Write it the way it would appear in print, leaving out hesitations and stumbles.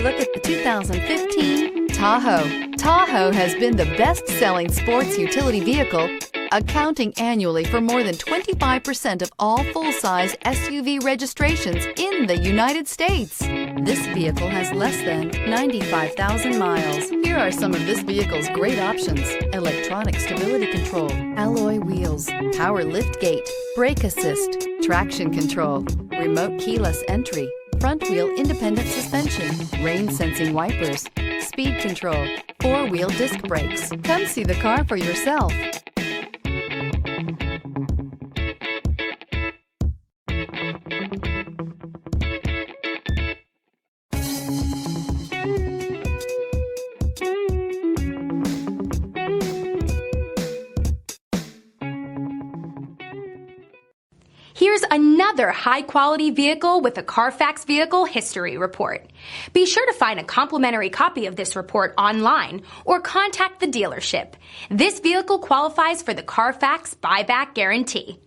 look at the 2015 Tahoe. Tahoe has been the best-selling sports utility vehicle, accounting annually for more than 25% of all full-size SUV registrations in the United States. This vehicle has less than 95,000 miles. Here are some of this vehicle's great options: electronic stability control, alloy wheels, power liftgate, brake assist, traction control, remote keyless entry, front wheel independent suspension, rain sensing wipers, speed control, four-wheel disc brakes. Come see the car for yourself. Here's another high-quality vehicle with a CARFAX Vehicle History Report. Be sure to find a complimentary copy of this report online or contact the dealership. This vehicle qualifies for the CARFAX Buyback Guarantee.